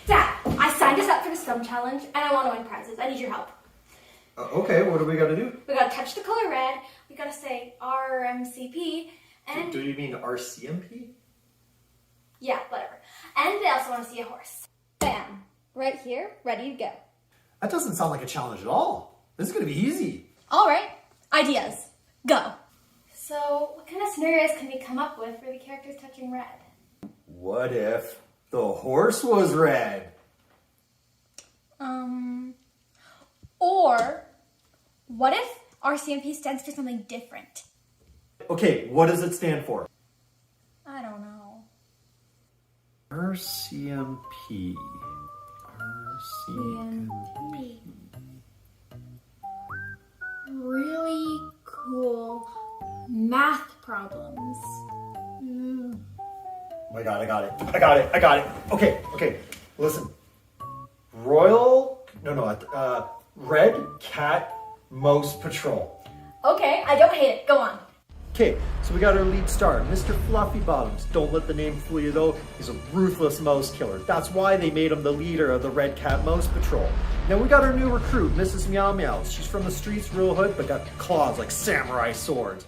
Dad, I signed us up for this film challenge, and I want to win prizes. I need your help. Okay, what do we got to do? We got to touch the color red. We got to say RMCP, and... Do you mean RCMP? Yeah, whatever. And they also want to see a horse. Bam. Right here, ready to go. That doesn't sound like a challenge at all. This is going to be easy. All right. Ideas. Go. So, what kind of scenarios can we come up with for the characters touching red? What if the horse was red? Or, what if RCMP stands for something different? Okay, what does it stand for? I don't know. RCMP. RCMP. Really cool math problems. Oh my god, I got it. Okay. Listen. Red Cat Mouse Patrol. Okay, I don't hate it. Go on. Okay, so we got our lead star, Mr. Fluffy Bottoms. Don't let the name fool you though. He's a ruthless mouse killer. That's why they made him the leader of the Red Cat Mouse Patrol. Now we got our new recruit, Mrs. Meow Meows. She's from the streets, real hood, but got claws like samurai swords.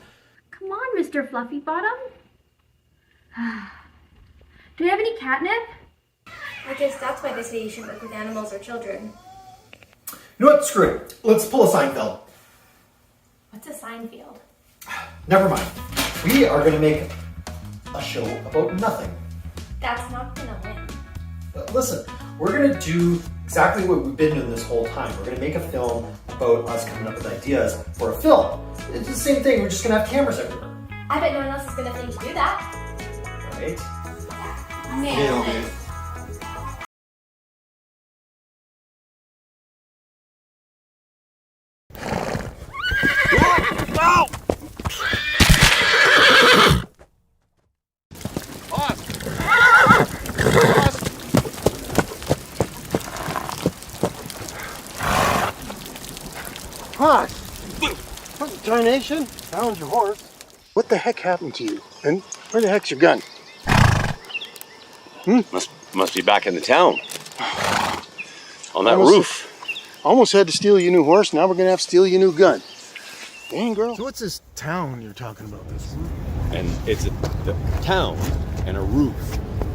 Come on, Mr. Fluffy Bottom. Do you have any catnip? I guess that's why they say you shouldn't work with animals or children. You know what? Screw it. Let's pull a Seinfeld. What's a sign field? Never mind. We are going to make a show about nothing. That's not gonna win. Listen, we're going to do exactly what we've been doing this whole time. We're going to make a film about us coming up with ideas for a film. It's the same thing. We're just going to have cameras everywhere. I bet no one else is gonna think to do that. Right? Nailed it. Wow! What? What tarnation? Found your horse. What the heck happened to you? And where the heck's your gun? Must be back in the town. On that roof. Almost had to steal your new horse. Now we're gonna have to steal your new gun. Dang, girl. So what's this town you're talking about? This roof? And it's the town and a roof.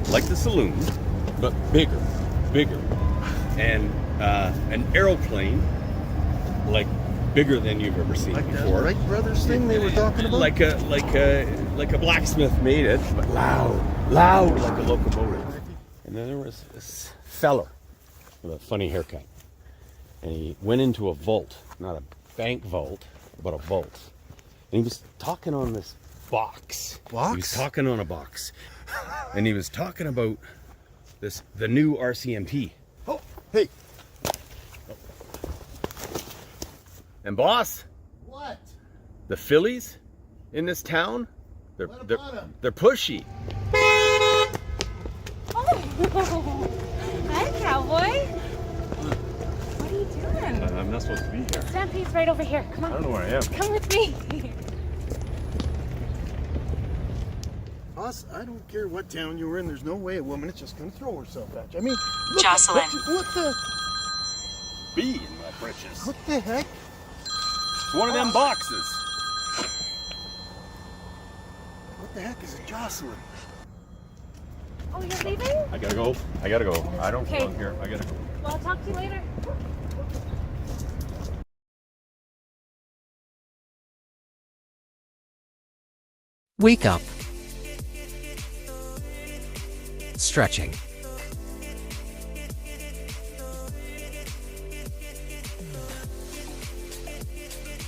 Like the saloon, but bigger. And an aeroplane, like bigger than you've ever seen Like that before. Wright Brothers thing they were talking about? Like a blacksmith made it, but loud like a locomotive. And then there was this feller with a funny haircut. And he went into a vault, not a bank vault, but a vault. And he was talking on this box. Box? He was talking on a box. And he was talking about the new RCMP. Oh, hey. And boss, What? the fillies in this town, What about 'em? they're pushy. Oh, hi, cowboy. What are you doing? I'm not supposed to be here. Stampede's right over here. Come on. I don't know where I am. Come with me. Boss, I don't care what town you were in. There's no way a woman is just gonna throw herself at you. I mean, look, Jocelyn. What the? Bee in my britches. What the heck? It's one of them boxes. What the heck is a Jocelyn? Oh, you're leaving? I gotta go. I don't Okay. belong here. I gotta go. Well, I'll talk to you later. Wake up. Stretching.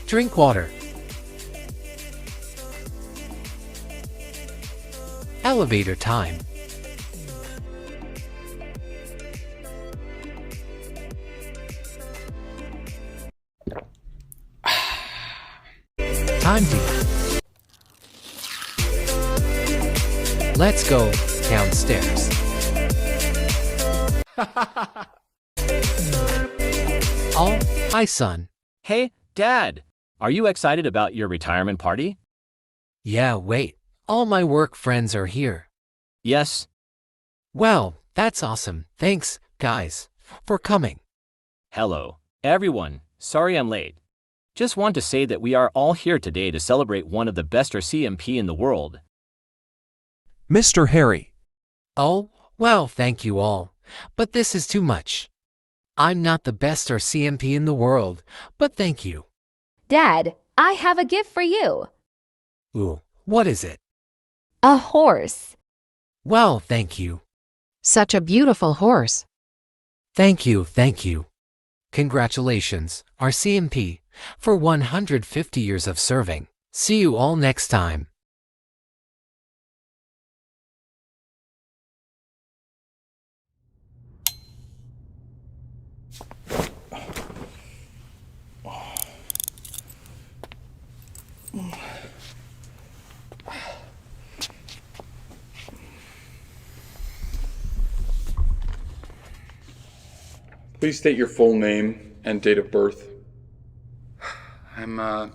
Drink water. Elevator time. Time to let's go downstairs. Oh, hi, son. Hey, Dad, are you excited about your retirement party? Yeah, wait. All my work friends are here. Yes. Well, that's awesome. Thanks, guys, for coming. Hello, everyone. Sorry I'm late. Just want to say that we are all here today to celebrate one of the best RCMP in the world. Mr. Harry. Oh, well, thank you all. But this is too much. I'm not the best RCMP in the world, but thank you. Dad, I have a gift for you. Ooh, what is it? A horse. Well, thank you. Such a beautiful horse. Thank you, thank you. Congratulations, RCMP, for 150 years of serving. See you all next time. Please state your full name and date of birth. I'm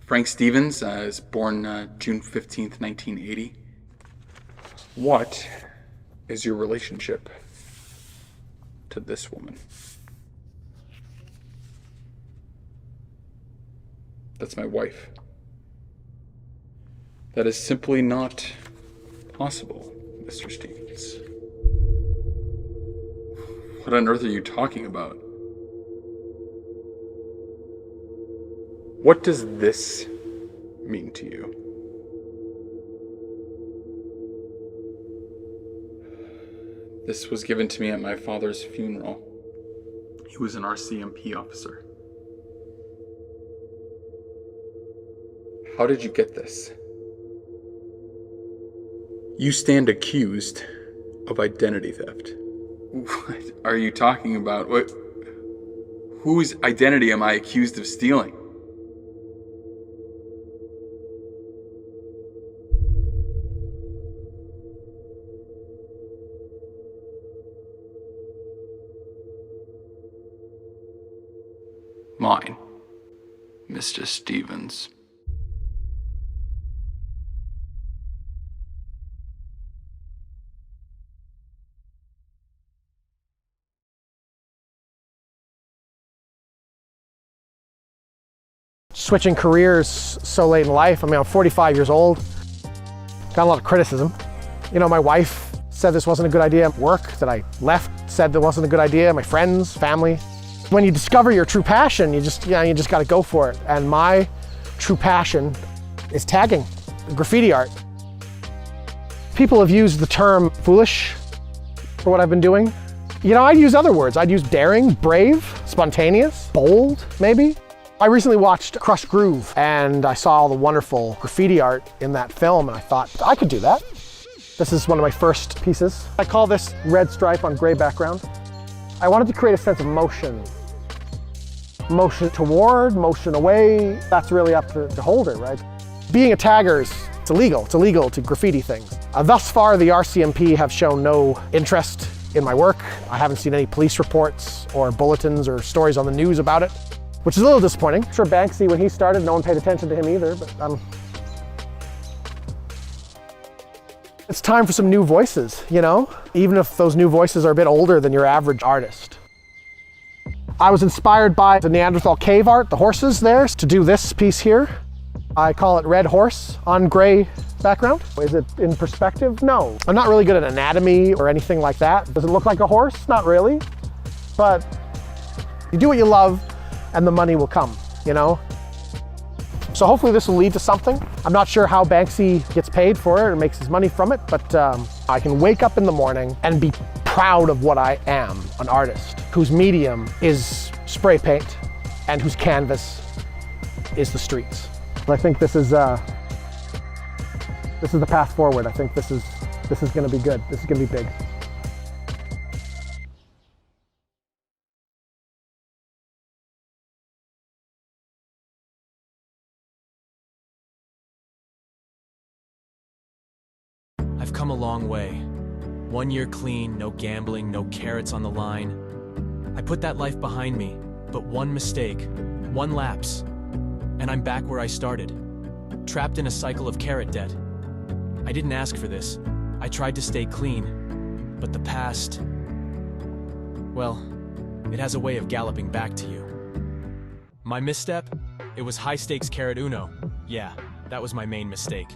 Frank Stevens. I was born June 15th, 1980. What is your relationship to this woman? That's my wife. That is simply not possible, Mr. Stevens. What on earth are you talking about? What does this mean to you? This was given to me at my father's funeral. He was an RCMP officer. How did you get this? You stand accused of identity theft. What are you talking about? What? Whose identity am I accused of stealing? Mine, Mr. Stevens. Switching careers so late in life. I mean, I'm 45 years old. Got a lot of criticism. You know, my wife said this wasn't a good idea. Work that I left said that wasn't a good idea. My friends, family. When you discover your true passion, you just got to go for it. And my true passion is tagging, graffiti art. People have used the term foolish for what I've been doing. You know, I'd use other words. I'd use daring, brave, spontaneous, bold, maybe. I recently watched Crush Groove, and I saw all the wonderful graffiti art in that film, and I thought, I could do that. This is one of my first pieces. I call this red stripe on gray background. I wanted to create a sense of motion. Motion toward, motion away, that's really up to the holder, right? Being a tagger it's illegal. It's illegal to graffiti things. Thus far, the RCMP have shown no interest in my work. I haven't seen any police reports or bulletins or stories on the news about it, which is a little disappointing. I'm sure Banksy, when he started, no one paid attention to him either, but it's time for some new voices, you know? Even if those new voices are a bit older than your average artist. I was inspired by the Neanderthal cave art, the horses there, to do this piece here. I call it Red Horse on gray background. Is it in perspective? No. I'm not really good at anatomy or anything like that. Does it look like a horse? Not really. But you do what you love and the money will come, you know? So hopefully this will lead to something. I'm not sure how Banksy gets paid for it or makes his money from it, but I can wake up in the morning and be proud of what I am, an artist whose medium is spray paint and whose canvas is the streets. I think this is the path forward. I think this is going to be good. This is going to be big. I've come a long way. 1 year clean, no gambling, no carrots on the line. I put that life behind me, but one mistake, one lapse, and I'm back where I started, trapped in a cycle of carrot debt. I didn't ask for this. I tried to stay clean, but the past, well, it has a way of galloping back to you. My misstep? It was high stakes carrot uno. Yeah, that was my main mistake.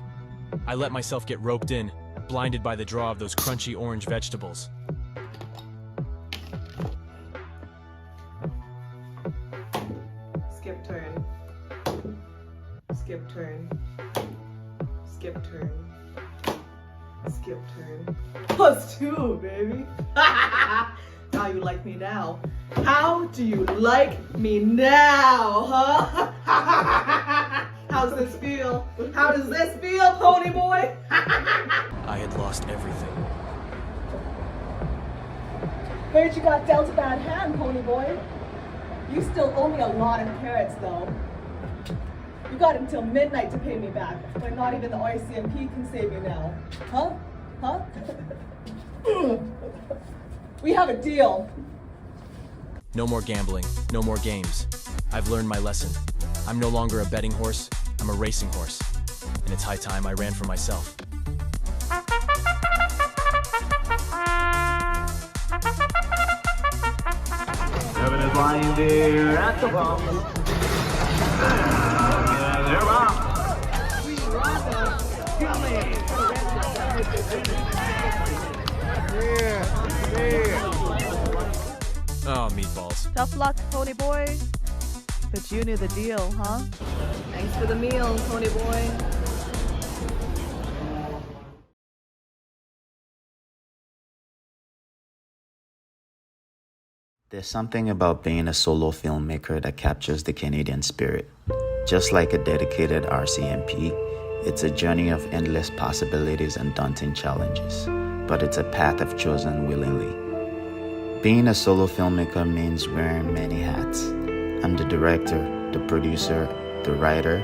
I let myself get roped in, blinded by the draw of those crunchy orange vegetables. Skip turn. Skip turn. Skip turn. Skip turn. +2, baby. How you like me now? How do you like me now, huh? How's this feel? How does this feel, pony boy? I had lost everything. Heard you got dealt a bad hand, pony boy. You still owe me a lot of carrots, though. You got until midnight to pay me back, but not even the RCMP can save you now. Huh? Huh? We have a deal. No more gambling, no more games. I've learned my lesson. I'm no longer a betting horse, I'm a racing horse. And it's high time I ran for myself. Seven is lying there at the bump. They're off. Oh, meatballs. Tough luck, pony boy. But you knew the deal, huh? Thanks for the meal, pony boy. There's something about being a solo filmmaker that captures the Canadian spirit. Just like a dedicated RCMP, it's a journey of endless possibilities and daunting challenges, but it's a path I've chosen willingly. Being a solo filmmaker means wearing many hats. I'm the director, the producer, the writer.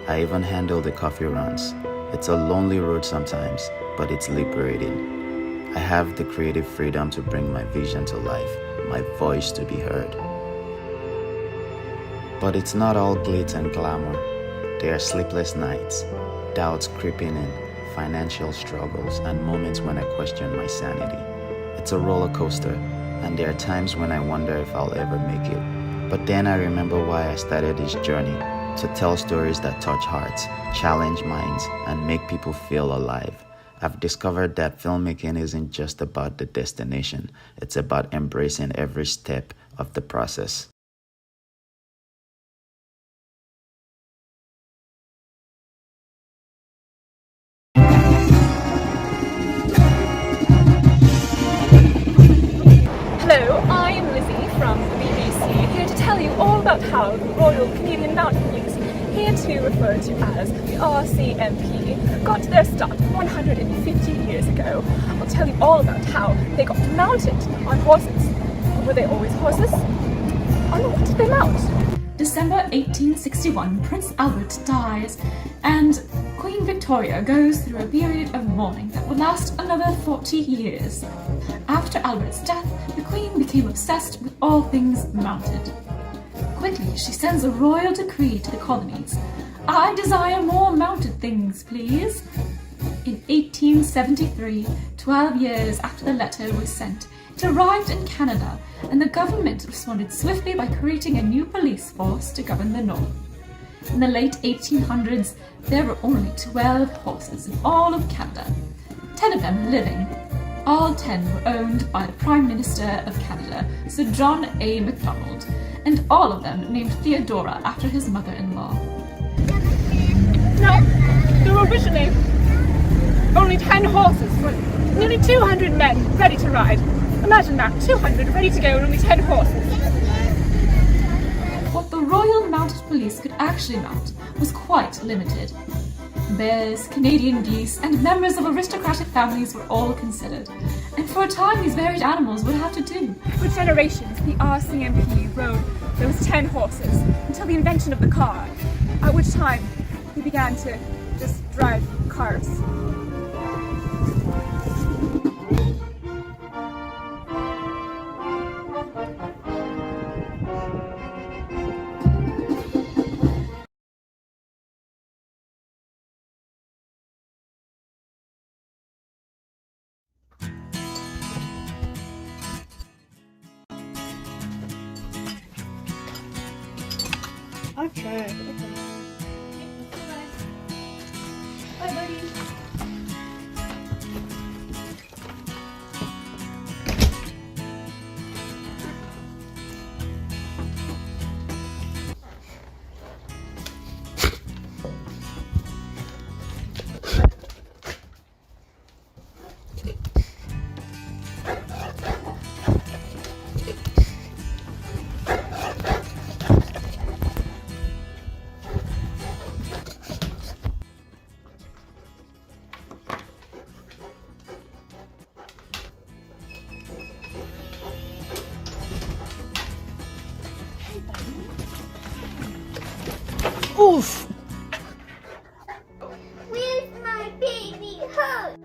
I even handle the coffee runs. It's a lonely road sometimes, but it's liberating. I have the creative freedom to bring my vision to life, my voice to be heard. But it's not all glitz and glamour. There are sleepless nights, doubts creeping in, financial struggles, and moments when I question my sanity. It's a roller coaster, and there are times when I wonder if I'll ever make it. But then I remember why I started this journey, to tell stories that touch hearts, challenge minds, and make people feel alive. I've discovered that filmmaking isn't just about the destination, it's about embracing every step of the process. Hello, I'm Lizzie from the BBC, here to tell you all about how the Royal Canadian Mounted Police, hereto referred to as the RCMP, got their start 150 years ago. I'll tell you all about how they got mounted on horses. Were they always horses? On what did they mount? December 1861, Prince Albert dies, and Queen Victoria goes through a period of mourning that will last another 40 years. After Albert's death, the Queen became obsessed with all things mounted. Quickly, she sends a royal decree to the colonies. I desire more mounted things, please. In 1873, 12 years after the letter was sent, it arrived in Canada, and the government responded swiftly by creating a new police force to govern the North. In the late 1800s, there were only 12 horses in all of Canada, 10 of them living. All 10 were owned by the Prime Minister of Canada, Sir John A. Macdonald, and all of them named Theodora after his mother-in-law. No, there were originally only 10 horses, but nearly 200 men ready to ride. Imagine that, 200 ready to go and only 10 horses. What the Royal Mounted Police could actually mount was quite limited. Bears, Canadian geese, and members of aristocratic families were all considered, and for a time these varied animals would have to do. For generations, the RCMP rode those 10 horses until the invention of the car, at which time we began to just drive cars. I'm trying. Bye, buddy. Oof! Where's my baby hug?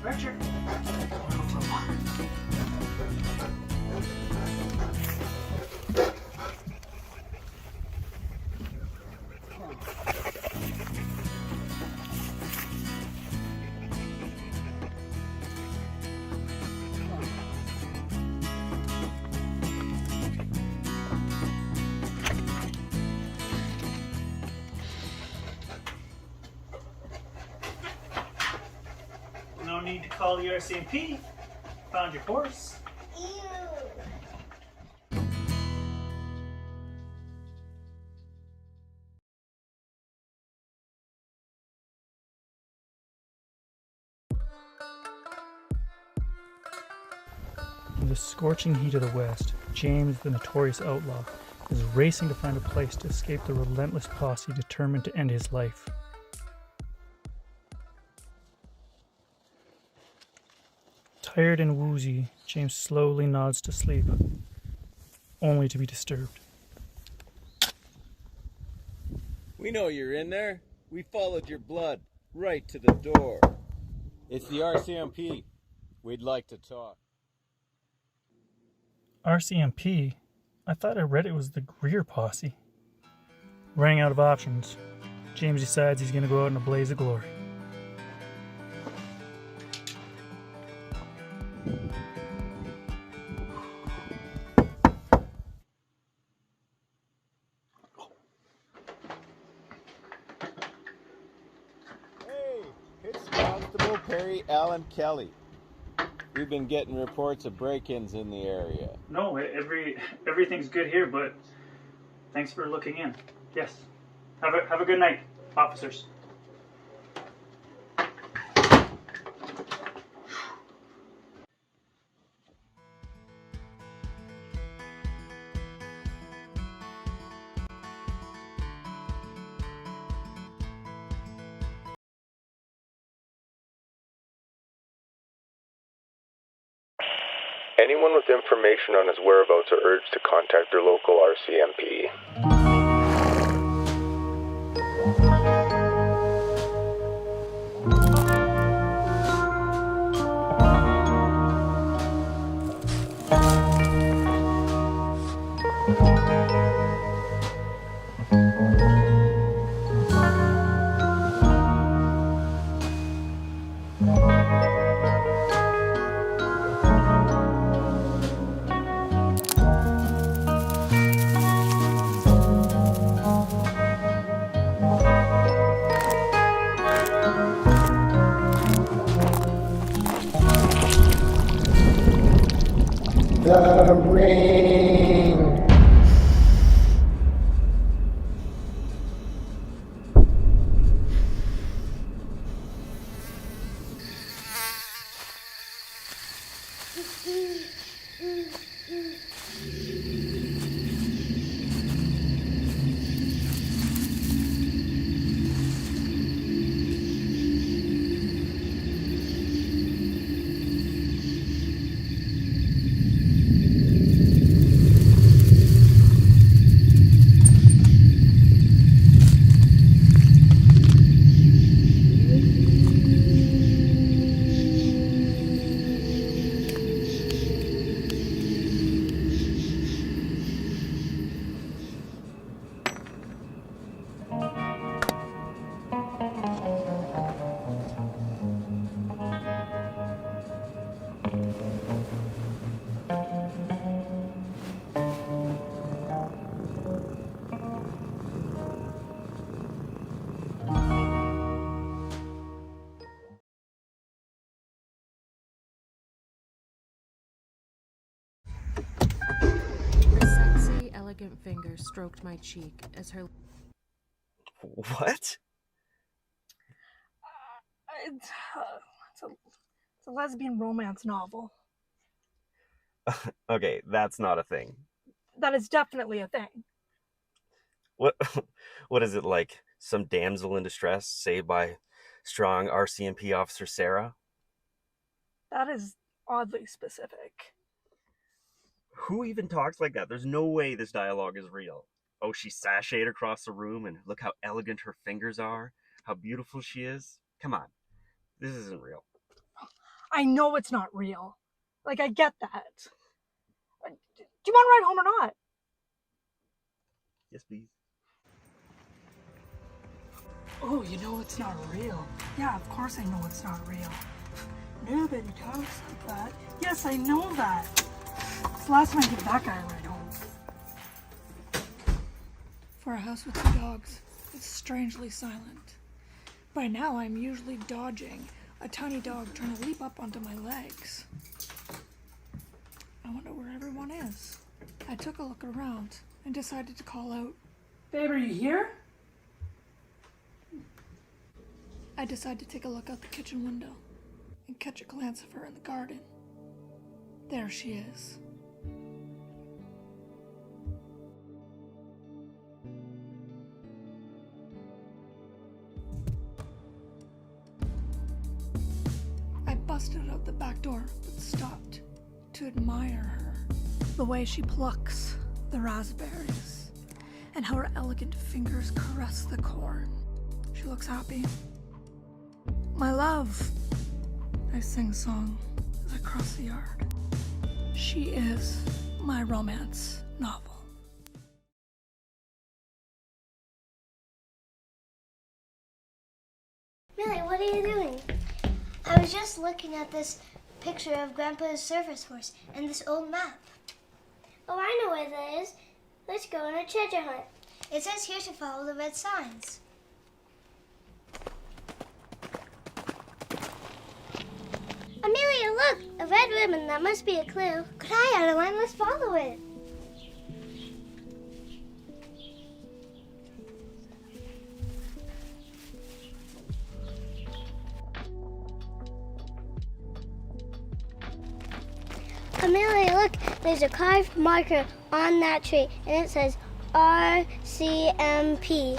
Richard. No need to call the RCMP. Found your horse. In the scorching heat of the West, James, the notorious outlaw, is racing to find a place to escape the relentless posse determined to end his life. Tired and woozy, James slowly nods to sleep, only to be disturbed. We know you're in there. We followed your blood right to the door. It's the RCMP. We'd like to talk. RCMP? I thought I read it was the Greer posse. Running out of options, James decides he's going to go out in a blaze of glory. Hey, it's Constable Perry Allen Kelly. We've been getting reports of break-ins in the area. No, everything's good here, but thanks for looking in. Yes. Have a good night, officers. Anyone with information on his whereabouts are urged to contact their local RCMP. The ring. elegant fingers stroked my cheek as her... What? It's a lesbian romance novel. Okay, that's not a thing. That is definitely a thing. What is it, like some damsel in distress saved by strong RCMP officer Sarah? That is oddly specific. Who even talks like that? There's no way this dialogue is real. Oh, she sashayed across the room and look how elegant her fingers are, how beautiful she is. Come on, this isn't real. I know it's not real. Like, I get that. Do you want to ride home or not? Yes, please. Oh, you know it's not real. Yeah, of course I know it's not real. Nobody talks like that. Yes, I know that. It's the last time I give that guy a ride home. For a house with 2 dogs, it's strangely silent. By now, I'm usually dodging a tiny dog trying to leap up onto my legs. I wonder where everyone is. I took a look around and decided to call out, "Babe, are you here?" I decided to take a look out the kitchen window and catch a glance of her in the garden. There she is. I busted out the back door, but stopped to admire her. The way she plucks the raspberries and how her elegant fingers caress the corn. She looks happy. My love, I sing song as I cross the yard. She is my romance novel. Millie, what are you doing? I was just looking at this picture of Grandpa's service horse and this old map. Oh, I know where that is. Let's go on a treasure hunt. It says here to follow the red signs. Amelia, look! A red ribbon. That must be a clue. Good eye, Adeline. Let's follow it. Amelia, look! There's a carved marker on that tree, and it says RCMP.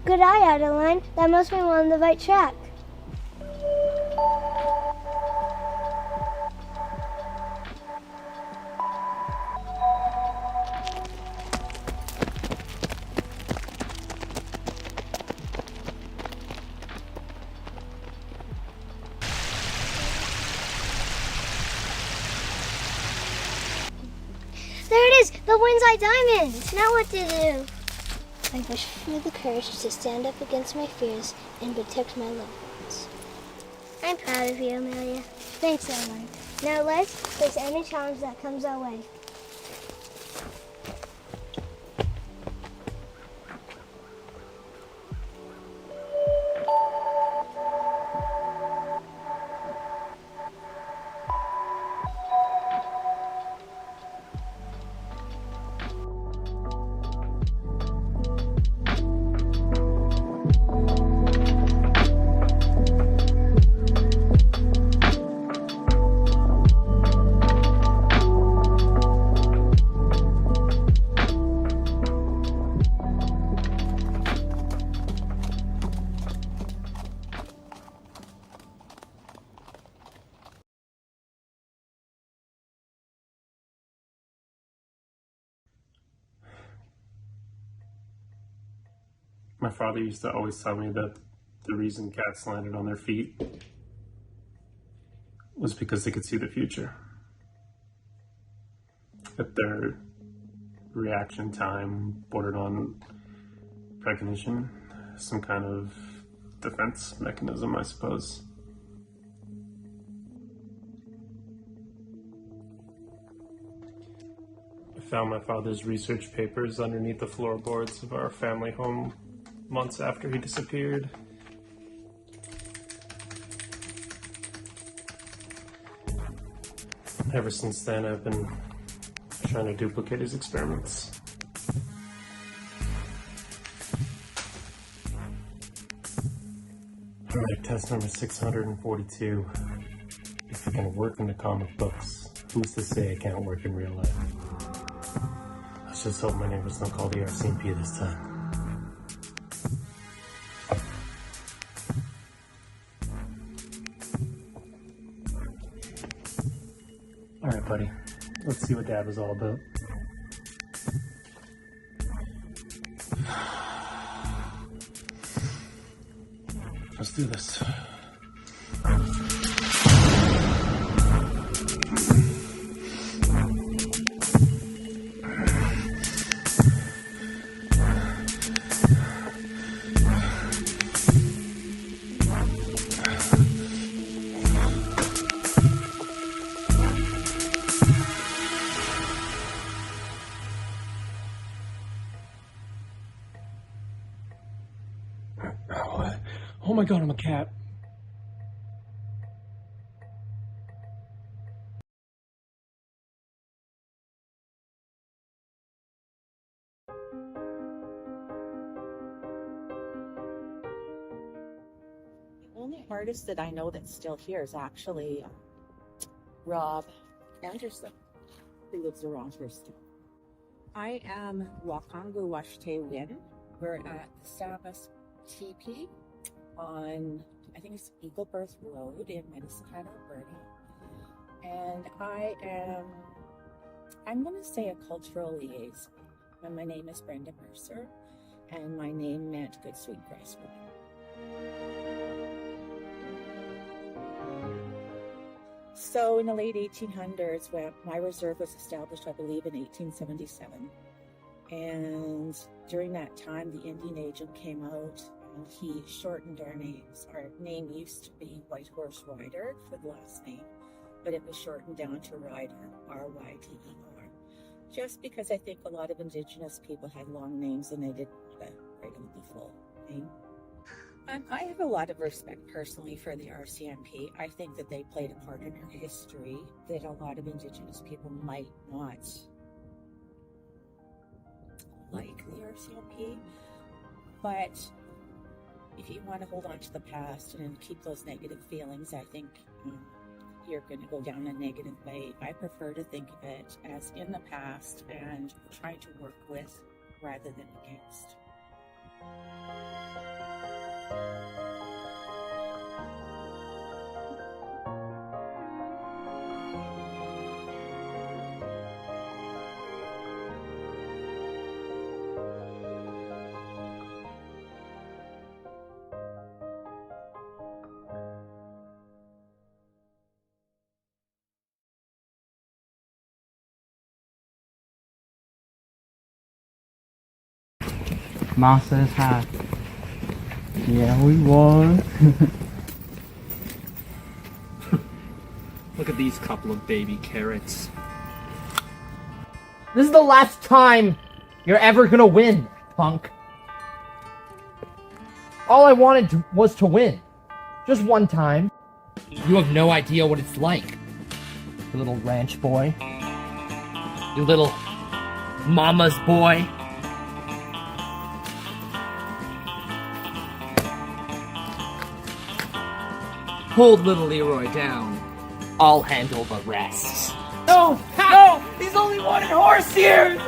Good eye, Adeline. That must be on the right track. There it is! The Windside Diamond! Now what to do? I wish for the courage to stand up against my fears and protect my loved ones. I'm proud of you, Amelia. Thanks, Adeline. Now let's face any challenge that comes our way. My father used to always tell me that the reason cats landed on their feet was because they could see the future. That their reaction time bordered on precognition, some kind of defense mechanism, I suppose. I found my father's research papers underneath the floorboards of our family home months after he disappeared. Ever since then, I've been trying to duplicate his experiments. Alright, test number 642. If you're gonna work in the comic books, who's to say I can't work in real life? Let's just hope my neighbors don't call the RCMP this time. Alright, buddy. Let's see what Dad was all about. Let's do this. Oh my god, I'm a cat. The only artist that I know that's still here is actually Rob Anderson, who lives around here still. I am Wakangu Washte Win. We're at the Sabas TP on, I think it's Eaglebirth Road in Medicine Hat, Alberta. And I'm going to say a cultural liaison. And my name is Brenda Mercer, and my name meant Good Sweet Grass Woman. So in the late 1800s, when my reserve was established, I believe in 1877. And during that time, the Indian agent came out and he shortened our names. Our name used to be White Horse Rider for the last name, but it was shortened down to Rider, R-Y-D-E-R. Just because I think a lot of Indigenous people had long names and they didn't want to write them the full name. I have a lot of respect personally for the RCMP. I think that they played a part in our history that a lot of Indigenous people might not like the RCMP. But if you want to hold on to the past and keep those negative feelings, I think you're going to go down a negative way. I prefer to think of it as in the past and try to work with rather than against. Master's hat. Yeah, we won. Look at these couple of baby carrots. This is the last time you're ever gonna win, punk. All I wanted was to win. Just one time. You have no idea what it's like. You little ranch boy. You little mama's boy. Hold little Leroy down. I'll handle the rest. No! No! He's only wanted horse here!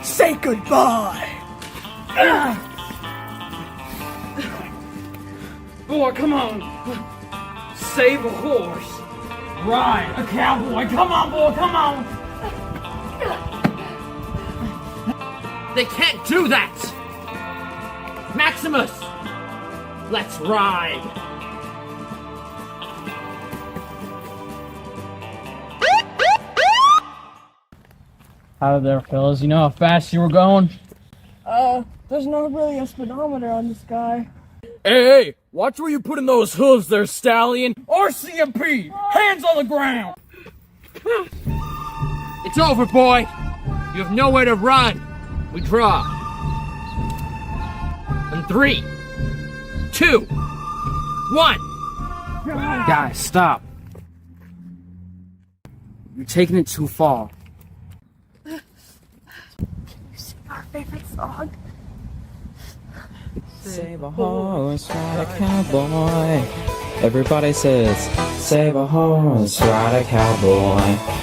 Say goodbye! Boy, come on! Save a horse! Ride a cowboy! Come on, boy, come on! They can't do that! Maximus! Let's ride! Howdy there, fellas. You know how fast you were going? There's not really a speedometer on this guy. Hey, watch where you put in those hooves there, stallion! RCMP! Hands on the ground! It's over, boy! You have nowhere to run! We draw. In 3, 2, 1. Guys, stop. You're taking it too far. our favorite song. Save a horse, ride a cowboy. Everybody says, save a horse, ride a cowboy.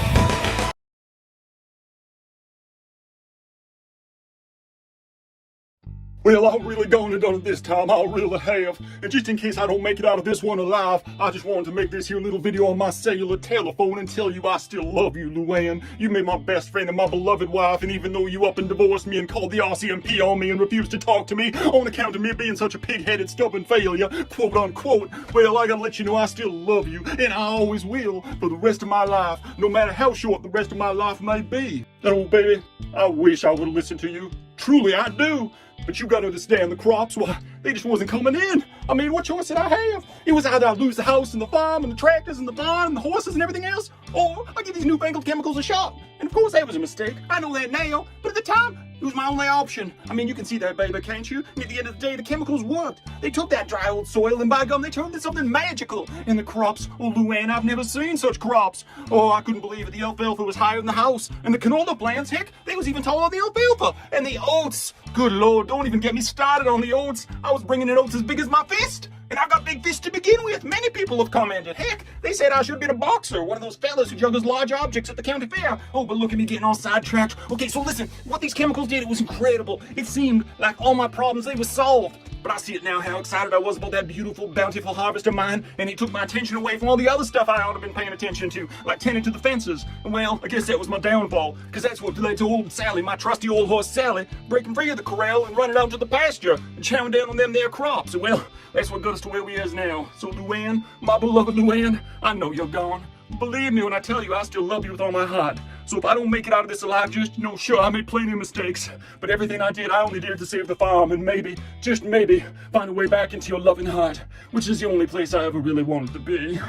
Well, I'm really gonna done it this time, I really have. And just in case I don't make it out of this one alive, I just wanted to make this here little video on my cellular telephone and tell you I still love you, Luann. You made my best friend and my beloved wife, and even though you up and divorced me and called the RCMP on me and refused to talk to me on account of me being such a pig-headed, stubborn failure, quote unquote, well, I gotta let you know I still love you, and I always will, for the rest of my life, no matter how short the rest of my life may be. And oh, baby, I wish I would've listened to you. Truly, I do. But you gotta understand, the crops, well, they just wasn't coming in. I mean, what choice did I have? It was either I lose the house and the farm and the tractors and the barn and the horses and everything else, or I give these newfangled chemicals a shot. And of course that was a mistake. I know that now, but at the time, it was my only option. I mean, you can see that, baby, can't you? And at the end of the day, the chemicals worked. They took that dry old soil and by gum, they turned it into something magical. And the crops, oh, Luann, I've never seen such crops. Oh, I couldn't believe it. The alfalfa was higher than the house. And the canola plants, heck, they was even taller than the alfalfa. And the oats, good Lord, don't even get me started on the oats. I was bringing in oats as big as my fist. And I've got big fists to begin with. Many people have commented. Heck, they said I should have been a boxer, one of those fellas who juggles large objects at the county fair. Oh, but look at me getting all sidetracked. Okay, so listen, what these chemicals did, it was incredible. It seemed like all my problems, they were solved. But I see it now, how excited I was about that beautiful, bountiful harvest of mine, and it took my attention away from all the other stuff I ought to have been paying attention to, like tending to the fences. And well, I guess that was my downfall, because that's what led to old Sally, my trusty old horse Sally, breaking free of the corral and running out to the pasture and chowing down on them there crops. And well, that's what got us to where we is now. So Luann, my beloved Luann, I know you're gone. Believe me when I tell you I still love you with all my heart. So if I don't make it out of this alive, just, sure, I made plenty of mistakes. But everything I did, I only did to save the farm and maybe, just maybe, find a way back into your loving heart, which is the only place I ever really wanted to be.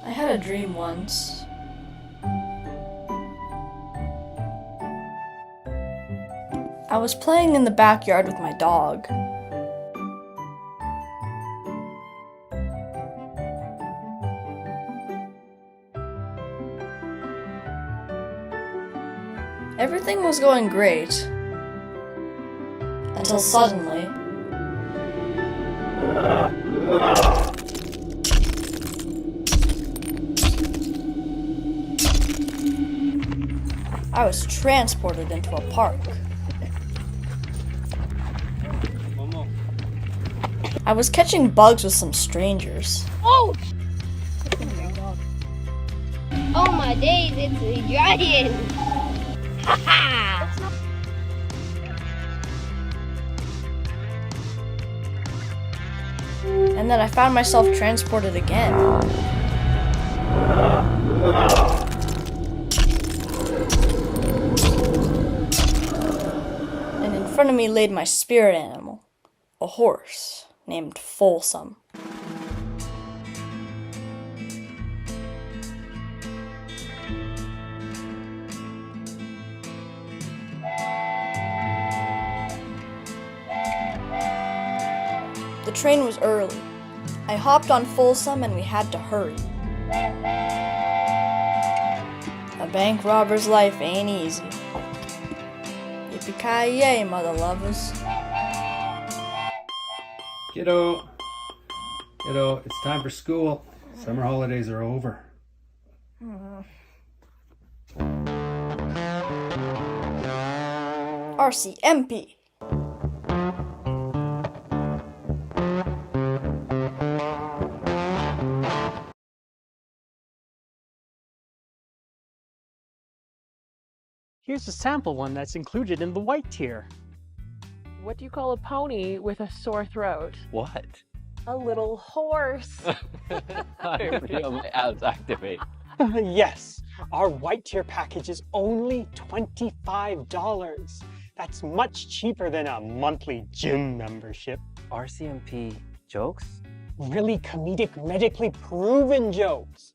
I had a dream once. I was playing in the backyard with my dog. Everything was going great. Until suddenly... I was transported into a park. I was catching bugs with some strangers. Oh! Oh my days, it's a giant! Ha And then I found myself transported again. And in front of me laid my spirit animal, a horse named Folsom. The train was early. I hopped on Folsom and we had to hurry. A bank robber's life ain't easy. Yippee-ki-yay, mother lovers. Kiddo, it's time for school. Summer holidays are over. RCMP. Here's a sample one that's included in the white tier. What do you call a pony with a sore throat? What? A little horse. I feel my abs activate. Yes, our white tier package is only $25. That's much cheaper than a monthly gym membership. RCMP jokes? Really comedic, medically proven jokes.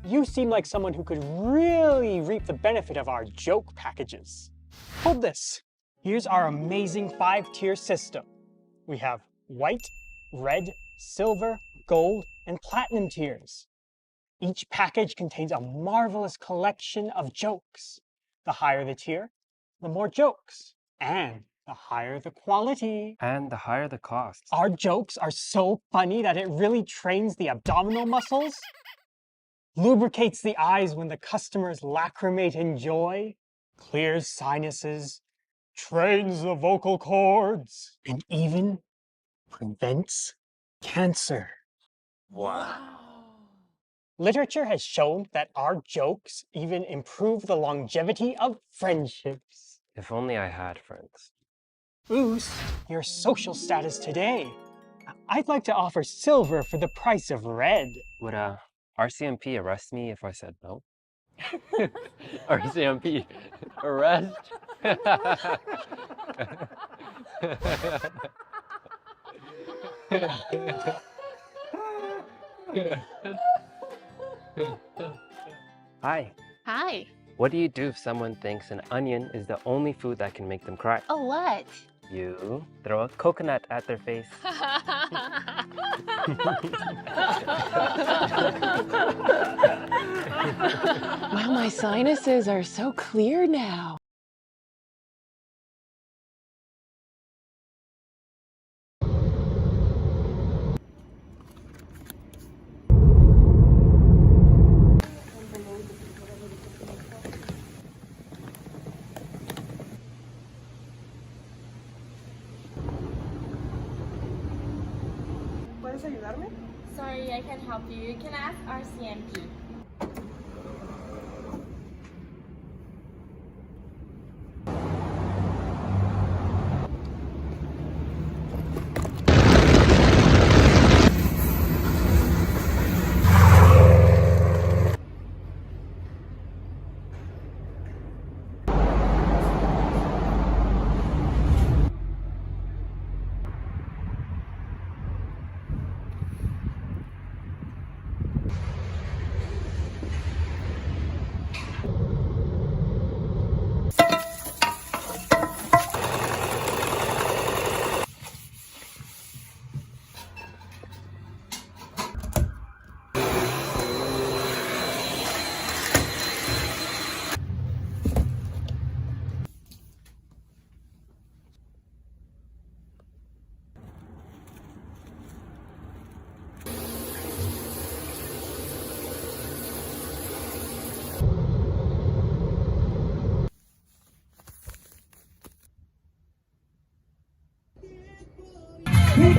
You seem like someone who could really reap the benefit of our joke packages. Hold this. Here's our amazing 5-tier system. We have white, red, silver, gold, and platinum tiers. Each package contains a marvelous collection of jokes. The higher the tier, the more jokes. And the higher the quality. And the higher the cost. Our jokes are so funny that it really trains the abdominal muscles, lubricates the eyes when the customers lacrimate in joy, clears sinuses, trains the vocal cords, and even prevents cancer. Wow. Literature has shown that our jokes even improve the longevity of friendships. If only I had friends. Boost your social status today. I'd like to offer silver for the price of red. Would RCMP arrest me if I said no? RCMP arrest? Hi. Hi. What do you do if someone thinks an onion is the only food that can make them cry? Oh, what? You throw a coconut at their face. Wow, my sinuses are so clear now. ¿Puedes ayudarme? Sorry, I can't help you. You can ask RCMP.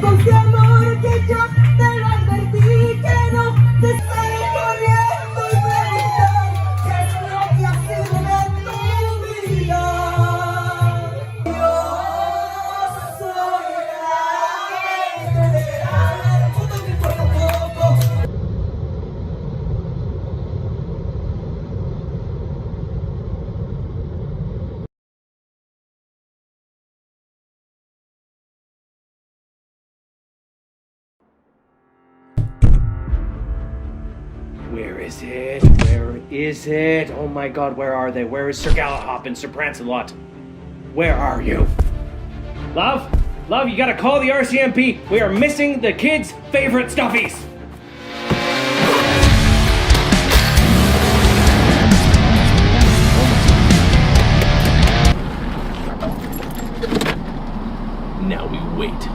Con ese amor que yo te lo advertí que no te estoy corriendo y preguntar qué es lo que ha sido de tu vida. Yo soy la federal, el mundo me importa poco. Where is it? Where is it? Oh my god, where are they? Where is Sir Galahop and Sir Prancelot? Where are you? Love? Love, you gotta call the RCMP. We are missing the kids' favorite stuffies. Now we wait.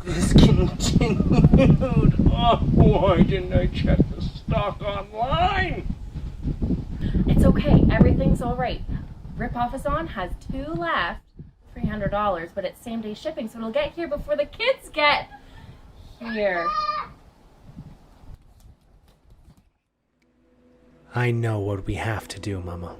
Discontinued. Oh, why didn't I check the stock online? It's okay. Everything's all right. Rip Office On has 2 left. $300, but it's same-day shipping, so it'll get here before the kids get here. I know what we have to do, Mama.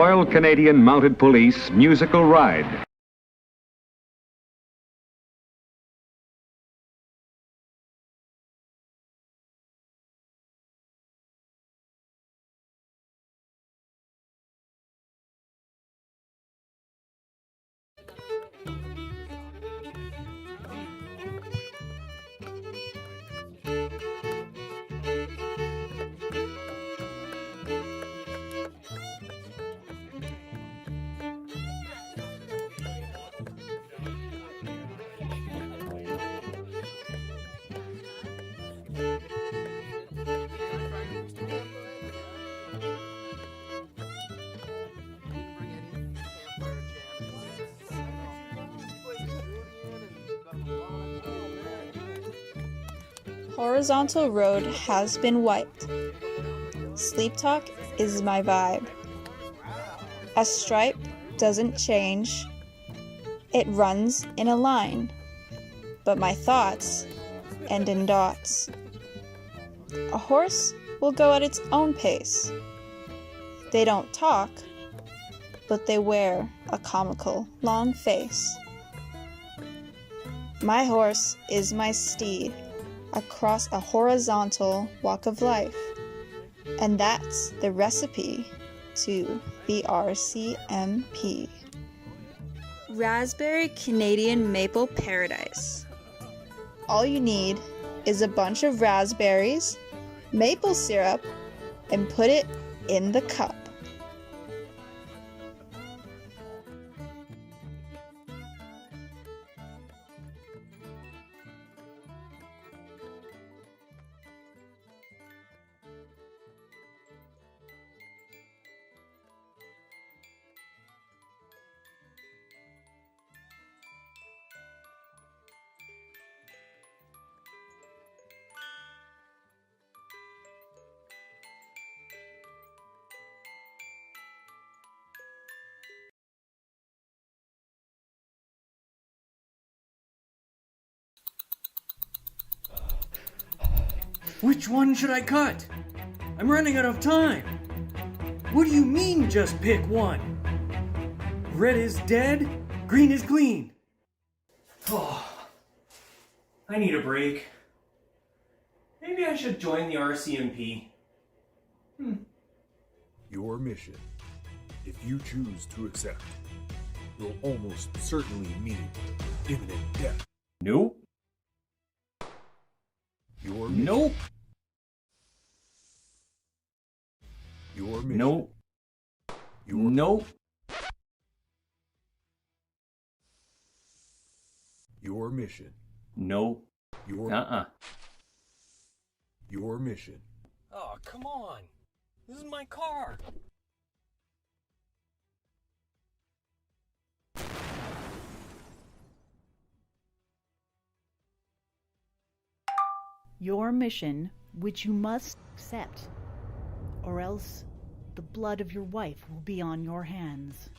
Royal Canadian Mounted Police musical ride. Horizontal road has been wiped. Sleep talk is my vibe. A stripe doesn't change. It runs in a line. But my thoughts end in dots. A horse will go at its own pace. They don't talk, but they wear a comical long face. My horse is my steed across a horizontal walk of life. And that's the recipe to the RCMP. Raspberry Canadian Maple Paradise. All you need is a bunch of raspberries, maple syrup, and put it in the cup. Which one should I cut? I'm running out of time. What do you mean, just pick one? Red is dead, green is clean. Oh, I need a break. Maybe I should join the RCMP. Your mission, if you choose to accept, will almost certainly mean imminent death. Nope. Your mission. Nope. Your mission. Nope. Nope. Your mission. Nope. Your Your mission. Oh, come on. This is my car. Your mission, which you must accept, or else the blood of your wife will be on your hands.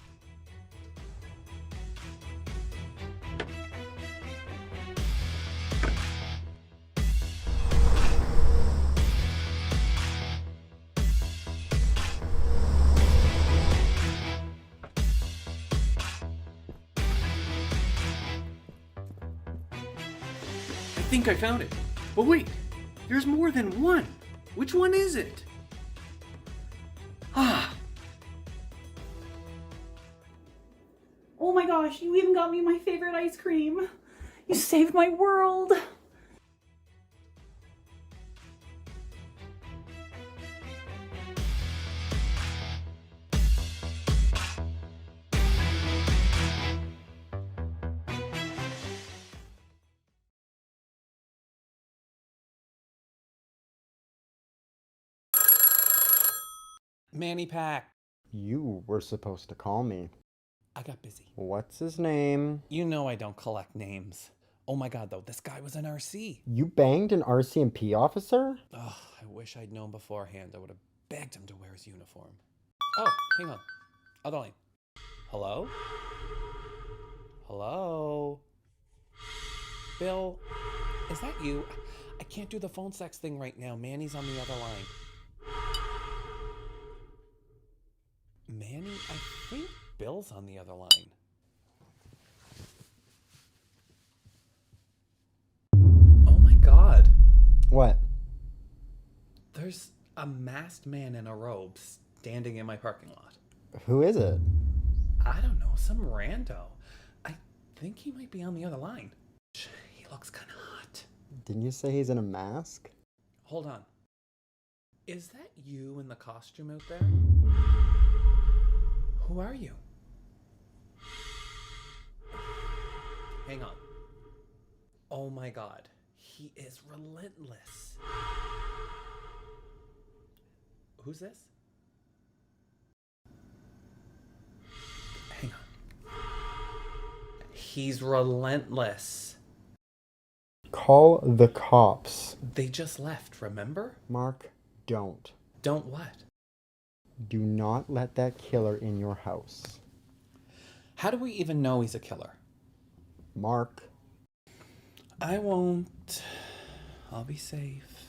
I think I found it. But wait, there's more than one. Which one is it? Ah. Oh my gosh, you even got me my favorite ice cream. You saved my world. Manny Pack. You were supposed to call me. I got busy. What's his name? You know I don't collect names. Oh my god, though, this guy was an RC. You banged an RCMP officer? Oh, I wish I'd known beforehand. I would have begged him to wear his uniform. Oh, hang on. Other line. Hello? Hello? Bill, is that you? I can't do the phone sex thing right now. Manny's on the other line. Manny, I think Bill's on the other line. Oh my god. What? There's a masked man in a robe standing in my parking lot. Who is it? I don't know, some rando. I think he might be on the other line. He looks kind of hot. Didn't you say he's in a mask? Hold on. Is that you in the costume out there? Who are you? Hang on. Oh my god. He is relentless. Who's this? Hang on. He's relentless. Call the cops. They just left, remember? Mark, don't. Don't what? Do not let that killer in your house. How do we even know he's a killer? Mark. I won't. I'll be safe.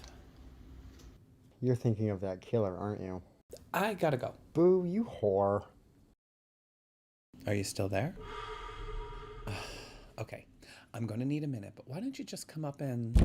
You're thinking of that killer, aren't you? I gotta go. Boo, you whore. Are you still there? Okay. I'm gonna need a minute, but why don't you just come up and...